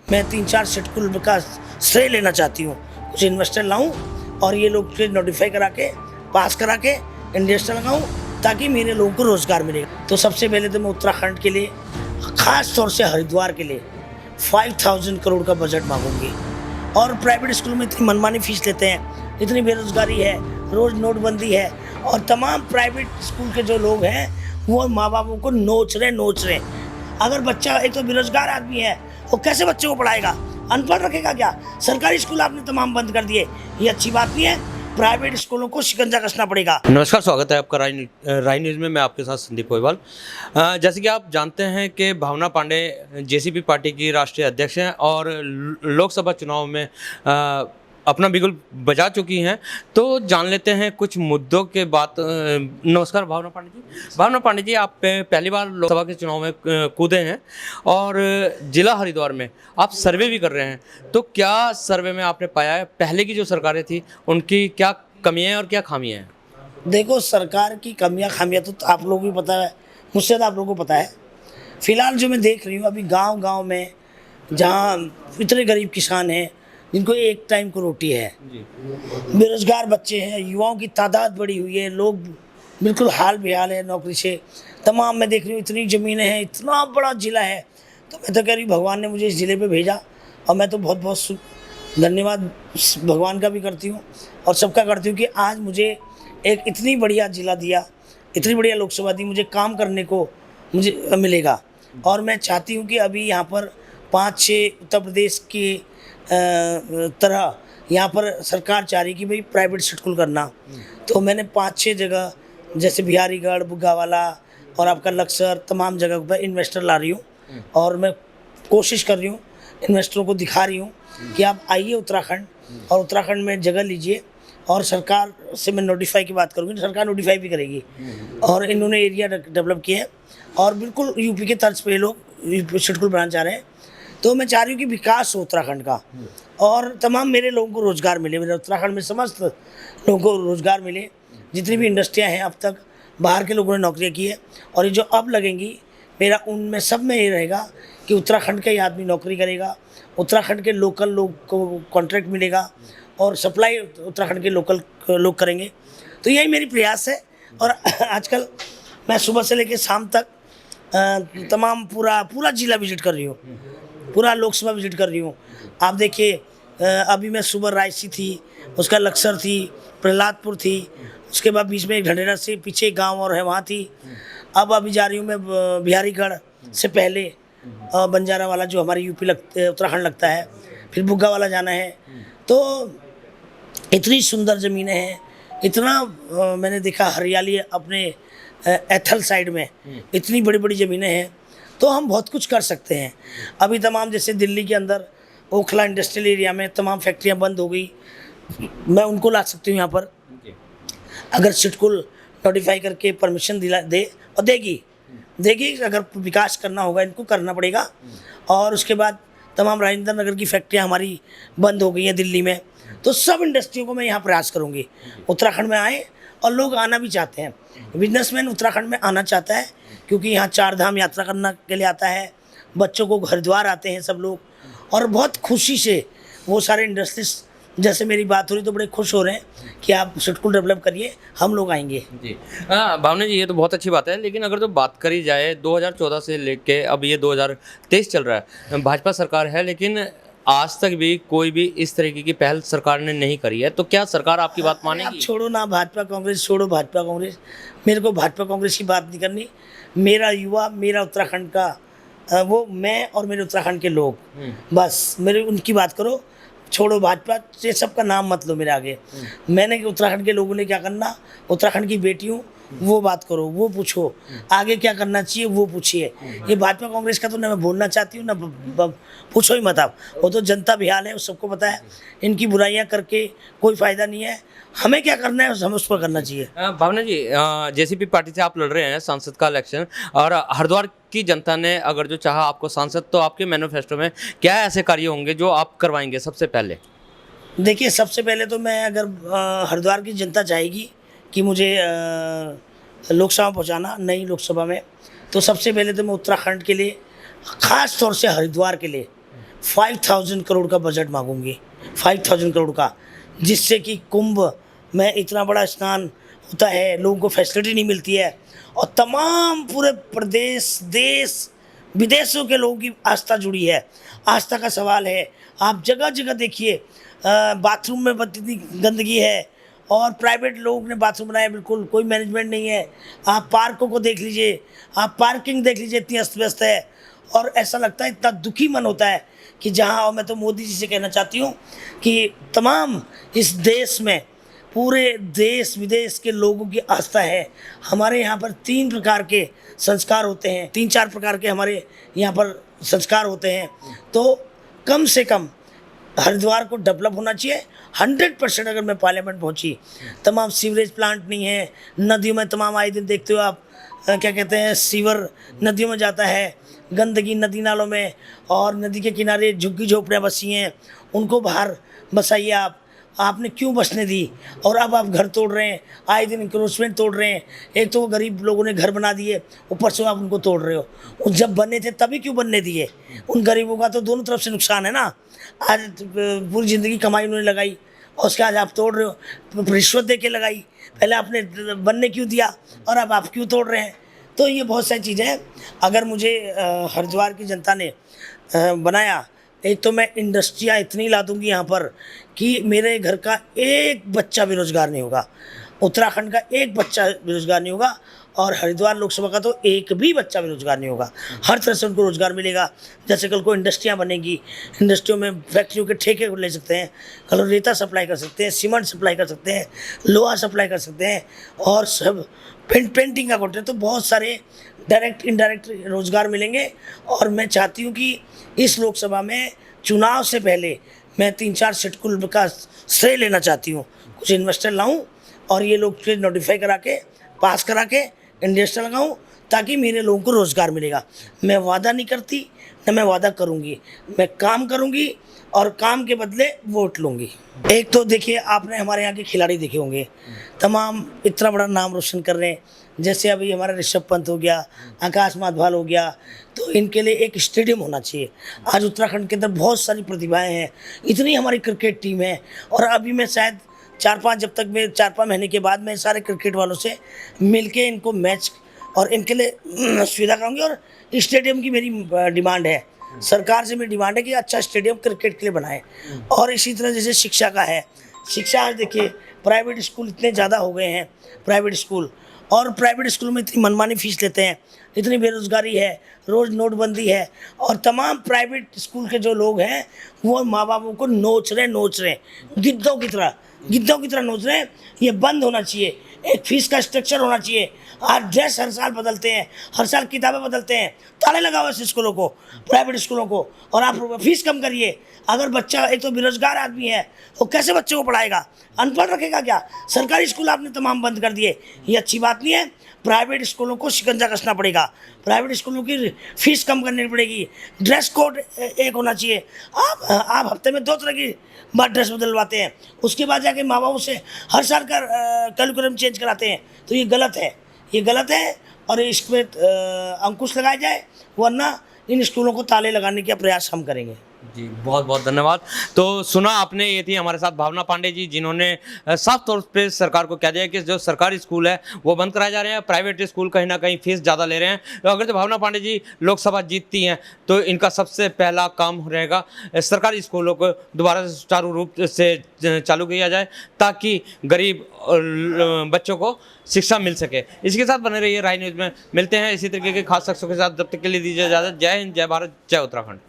मैं 3-4 शेड्यूल का श्रेय लेना चाहती हूँ। कुछ इन्वेस्टर लाऊं और ये लोग फिर नोटिफाई करा के पास करा के इंडस्ट्री लगाऊं ताकि मेरे लोगों को रोज़गार मिले। तो सबसे पहले तो मैं उत्तराखंड के लिए, ख़ास तौर से हरिद्वार के लिए 5000 करोड़ का बजट मांगूंगी। और प्राइवेट स्कूलों में इतनी मनमानी फीस लेते हैं, इतनी बेरोजगारी है, रोज़ नोटबंदी है और तमाम प्राइवेट स्कूल के जो लोग हैं वो माँ बापों को नोच रहे। अगर बच्चा एक तो बेरोजगार आदमी है वो कैसे बच्चे को पढ़ाएगा, अनपढ़ रखेगा क्या? सरकारी स्कूल आपने तमाम बंद कर दिए, ये अच्छी बात नहीं है। प्राइवेट स्कूलों को शिकंजा कसना पड़ेगा। नमस्कार, स्वागत है आपका राय न्यूज़ में। मैं आपके साथ संदीप गोयवाल। जैसे कि आप जानते हैं कि भावना पांडे जेसीपी पार्टी की राष्ट्रीय अध्यक्ष हैं और लोकसभा चुनाव में अपना बिगुल बजा चुकी हैं। तो जान लेते हैं कुछ मुद्दों के बात। नमस्कार भावना पांडे जी। भावना पांडे जी, आप पहली बार लोकसभा के चुनाव में कूदे हैं और जिला हरिद्वार में आप सर्वे भी कर रहे हैं। तो क्या सर्वे में आपने पाया है पहले की जो सरकारें थी उनकी क्या कमियां हैं और क्या खामियां हैं? देखो, सरकार की खामियां तो आप लोगों को पता है, मुझसे तो आप लोगों को पता है। फिलहाल जो मैं देख रही हूँ अभी गांव में, जहाँ इतने गरीब किसान हैं जिनको एक टाइम को रोटी है, बेरोजगार बच्चे हैं, युवाओं की तादाद बढ़ी हुई है, लोग बिल्कुल हाल बेहाल है नौकरी से। तमाम मैं देख रही हूँ इतनी ज़मीनें हैं, इतना बड़ा ज़िला है। तो मैं तो कह रही हूँ भगवान ने मुझे इस ज़िले पे भेजा और मैं तो बहुत बहुत धन्यवाद भगवान का भी करती हूँ और सबका करती हूँ कि आज मुझे एक इतनी बढ़िया ज़िला दिया, इतनी बढ़िया लोकसभा दी, मुझे काम करने को मुझे मिलेगा। और मैं चाहती हूँ कि अभी यहाँ पर 5-6 उत्तर प्रदेश की तरह यहाँ पर सरकार चाह रही कि भाई प्राइवेट स्कूल करना। तो मैंने 5-6 जगह जैसे बिहारीगढ़, बुग्गावाला और आपका लक्सर, तमाम जगह पर इन्वेस्टर ला रही हूँ और मैं कोशिश कर रही हूँ, इन्वेस्टरों को दिखा रही हूँ कि आप आइए उत्तराखंड और उत्तराखंड में जगह लीजिए। और सरकार से मैं नोटिफाई की बात करूँगी, सरकार नोटिफाई भी करेगी। और इन्होंने एरिया डेवलप किए हैं और बिल्कुल यूपी के तर्ज पे ये लोग शेड्यूल बनाना चाह रहे हैं। तो मैं चाह रही हूँ कि विकास हो उत्तराखंड का और तमाम मेरे लोगों को रोज़गार मिले, मेरे उत्तराखंड में समस्त लोगों को रोज़गार मिले। जितनी भी इंडस्ट्रियाँ हैं अब तक बाहर के लोगों ने नौकरियाँ की है और ये जो अब लगेंगी, मेरा उनमें सब में ये रहेगा कि उत्तराखंड का ही आदमी नौकरी करेगा, उत्तराखंड के लोकल लोग को कॉन्ट्रैक्ट मिलेगा और सप्लाई उत्तराखंड के लोकल लोग करेंगे। तो यही मेरी प्रयास है। और आजकल मैं सुबह से लेकर शाम तक तमाम पूरा जिला विजिट कर रही हूँ, पूरा लोकसभा विजिट कर रही हूँ। आप देखिए, अभी मैं सुबह रायसी थी, उसका लक्सर थी, प्रहलादपुर थी, उसके बाद बीच में ढंढेरा से पीछे एक गांव और है वहाँ थी। अब अभी जा रही हूँ मैं बिहारीगढ़ से पहले बंजारा वाला जो हमारे यूपी उत्तराखंड लगता है, फिर बुग्गा वाला जाना है। तो इतनी सुंदर ज़मीनें हैं, इतना मैंने देखा हरियाली अपने एथल साइड में, इतनी बड़ी बड़ी ज़मीनें हैं। तो हम बहुत कुछ कर सकते हैं। अभी तमाम जैसे दिल्ली के अंदर ओखला इंडस्ट्रियल एरिया में तमाम फैक्ट्रियां बंद हो गई, मैं उनको ला सकती हूँ यहाँ पर अगर सिडकुल नोटिफाई करके परमिशन दे और देगी। अगर विकास करना होगा इनको करना पड़ेगा। और उसके बाद तमाम राजेंद्र नगर की फैक्ट्रियाँ हमारी बंद हो गई हैं दिल्ली में, तो सब इंडस्ट्रियों को मैं यहाँ प्रयास करूँगी उत्तराखंड में आए। और लोग आना भी चाहते हैं, बिजनेसमैन उत्तराखंड में आना चाहता है क्योंकि यहाँ 4 धाम यात्रा करने के लिए आता है, बच्चों को हरिद्वार आते हैं सब लोग और बहुत खुशी से वो सारे इंडस्ट्रीज जैसे मेरी बात हो रही तो बड़े खुश हो रहे हैं कि आप शेड्यूल डेवलप करिए, हम लोग आएंगे जी। भावना जी, ये तो बहुत अच्छी बात है, लेकिन अगर जो बात करी जाए 2014 से लेके अब ये 2023 चल रहा है, भाजपा सरकार है, लेकिन आज तक भी कोई भी इस तरीके की पहल सरकार ने नहीं करी है। तो क्या सरकार आपकी बात मानेगी? आप छोड़ो ना, भाजपा कांग्रेस छोड़ो, भाजपा कांग्रेस, मेरे को भाजपा कांग्रेस की बात नहीं करनी। मेरा युवा, मेरा उत्तराखंड का वो मैं और मेरे उत्तराखंड के लोग, बस मेरे उनकी बात करो। छोड़ो भाजपा से सबका नाम मत लो मेरे आगे। मैंने कि उत्तराखंड के लोगों ने क्या करना, उत्तराखंड की बेटी हूँ, वो बात करो, वो पूछो, आगे क्या करना चाहिए वो पूछिए। ये भाजपा कांग्रेस का तो ना मैं बोलना चाहती हूँ, ना पूछो ही मत आप, वो तो जनता बेहाल है, वो सबको पता है। इनकी बुराइयां करके कोई फ़ायदा नहीं है, हमें क्या करना है हम उस पर करना चाहिए। भावना जी, जेसीपी पार्टी से आप लड़ रहे हैं सांसद का इलेक्शन और हरिद्वार की जनता ने अगर जो चाहा आपको सांसद, तो आपके मैनिफेस्टो में क्या ऐसे कार्य होंगे जो आप करवाएंगे सबसे पहले? देखिए, सबसे पहले तो मैं अगर हरिद्वार की जनता चाहेगी कि मुझे लोकसभा पहुंचाना, नई लोकसभा में, तो सबसे पहले तो मैं उत्तराखंड के लिए, ख़ास तौर से हरिद्वार के लिए 5,000 करोड़ का बजट मांगूंगी, 5,000 करोड़ का, जिससे कि कुंभ में इतना बड़ा स्नान होता है, लोगों को फैसिलिटी नहीं मिलती है, और तमाम पूरे प्रदेश, देश विदेशों के लोगों की आस्था जुड़ी है। आस्था का सवाल है। आप जगह जगह देखिए, बाथरूम में इतनी गंदगी है, और प्राइवेट लोग ने बाथरूम बनाए, बिल्कुल कोई मैनेजमेंट नहीं है। आप पार्कों को देख लीजिए, आप पार्किंग देख लीजिए, इतनी अस्त व्यस्त है, और ऐसा लगता है, इतना दुखी मन होता है कि जहाँ, और मैं तो मोदी जी से कहना चाहती हूँ कि तमाम इस देश में, पूरे देश विदेश के लोगों की आस्था है। हमारे यहाँ पर 3 प्रकार के संस्कार होते हैं, 3-4 प्रकार के हमारे यहाँ पर संस्कार होते हैं। तो कम से कम हरिद्वार को डेवलप होना चाहिए। 100% अगर मैं पार्लियामेंट पहुंची, तमाम सीवरेज प्लांट नहीं है, नदियों में तमाम आए दिन देखते हो आप, क्या कहते हैं, सीवर नदियों में जाता है, गंदगी नदी नालों में, और नदी के किनारे झुग्गी झोपड़ियाँ बसी हैं, उनको बाहर बसाइए आप। आपने क्यों बसने दी? और अब आप घर तोड़ रहे हैं, आए दिन इंक्रोचमेंट तोड़ रहे हैं। एक तो वो गरीब लोगों ने घर बना दिए, ऊपर से आप उनको तोड़ रहे हो। वो जब बनने थे तभी क्यों बनने दिए? उन गरीबों का तो दोनों तरफ से नुकसान है ना। आज पूरी ज़िंदगी कमाई उन्होंने लगाई, और उसके आज आप तोड़ रहे हो। रिश्वत दे के लगाई, पहले आपने बनने क्यों दिया, और अब आप क्यों तोड़ रहे हैं? तो ये बहुत सारी चीज़ें हैं। अगर मुझे हरिद्वार की जनता ने बनाया, एक तो मैं इंडस्ट्रियाँ इतनी ला दूंगी यहाँ पर कि मेरे घर का एक बच्चा बेरोजगार नहीं होगा, उत्तराखंड का एक बच्चा बेरोजगार नहीं होगा, और हरिद्वार लोकसभा का तो एक भी बच्चा बेरोजगार नहीं होगा। हर तरह से उनको रोजगार मिलेगा। जैसे कल को इंडस्ट्रियाँ बनेगी, इंडस्ट्रियों में फैक्ट्रियों के ठेके ले सकते हैं, कल रेता सप्लाई कर सकते हैं, सीमेंट सप्लाई कर सकते हैं, लोहा सप्लाई कर सकते हैं, और सब पेंटिंग का करते हैं। तो बहुत सारे डायरेक्ट इनडायरेक्ट रोजगार मिलेंगे। और मैं चाहती हूँ कि इस लोकसभा में चुनाव से पहले मैं 3-4 शेड्यूल का श्रेय लेना चाहती हूँ। कुछ इन्वेस्टर लाऊं, और ये लोग फिर नोटिफाई करा के, पास करा के इंडस्टर लगाऊं, ताकि मेरे लोगों को रोज़गार मिलेगा। मैं वादा नहीं करती, न मैं वादा करूँगी, मैं काम करूँगी, और काम के बदले वोट लूँगी। एक तो देखिए, आपने हमारे यहाँ के खिलाड़ी देखे होंगे, तमाम इतना बड़ा नाम रोशन कर रहे हैं। जैसे अभी हमारा ऋषभ पंत हो गया, आकाश माधवाल हो गया, तो इनके लिए एक स्टेडियम होना चाहिए। आज उत्तराखंड के अंदर बहुत सारी प्रतिभाएं हैं, इतनी हमारी क्रिकेट टीम है, और अभी मैं शायद 4-5 महीने के बाद मैं सारे क्रिकेट वालों से मिलके इनको मैच और इनके लिए सुविधा कराऊंगी। और स्टेडियम की मेरी डिमांड है, सरकार से मेरी डिमांड है कि अच्छा स्टेडियम क्रिकेट के लिए बनाएं। और इसी तरह जैसे शिक्षा का है, शिक्षा आज देखिए, प्राइवेट स्कूल इतने ज़्यादा हो गए हैं, प्राइवेट स्कूल, और प्राइवेट स्कूलों में इतनी मनमानी फीस लेते हैं, इतनी बेरोजगारी है, रोज़ नोटबंदी है, और तमाम प्राइवेट स्कूल के जो लोग हैं वो माँ बापों को नोच रहे गिद्धों की तरह नोच रहे हैं। ये बंद होना चाहिए। एक फीस का स्ट्रक्चर होना चाहिए। आज ड्रेस हर साल बदलते हैं, हर साल किताबें बदलते हैं, ताले लगाओ ऐसे स्कूलों को, प्राइवेट स्कूलों को, और आप फीस कम करिए। अगर बच्चा, एक तो बेरोजगार आदमी है, वो कैसे बच्चे को पढ़ाएगा? अनपढ़ रखेगा क्या? सरकारी स्कूल आपने तमाम बंद कर दिए, ये अच्छी बात नहीं है। प्राइवेट स्कूलों को शिकंजा कसना पड़ेगा, प्राइवेट स्कूलों की फीस कम करनी पड़ेगी, ड्रेस कोड एक होना चाहिए। आप हफ्ते में 2 तरह की बार ड्रेस बदलवाते हैं, उसके बाद जाके माँ बापों से हर साल का करिकुलम चेंज कराते हैं। तो ये गलत है, और इस पर अंकुश लगाया जाए, वरना इन स्कूलों को ताले लगाने का प्रयास हम करेंगे। जी, बहुत बहुत धन्यवाद। तो सुना आपने, ये थी हमारे साथ भावना पांडे जी, जिन्होंने साफ तौर पे सरकार को कह दिया कि जो सरकारी स्कूल है वो बंद कराए जा रहे हैं, प्राइवेट स्कूल कहीं ना कहीं फीस ज़्यादा ले रहे हैं। तो अगर जो भावना पांडे जी लोकसभा जीतती हैं तो इनका सबसे पहला काम रहेगा सरकारी स्कूलों को दोबारा सुचारू रूप से चालू किया जाए, ताकि गरीब बच्चों को शिक्षा मिल सके। इसके साथ बने रहिए राय न्यूज़ में। मिलते हैं इसी तरीके के खास शख्सों के साथ, जब तक के लिए दीजिए इजाज़त। जय हिंद, जय भारत, जय उत्तराखंड।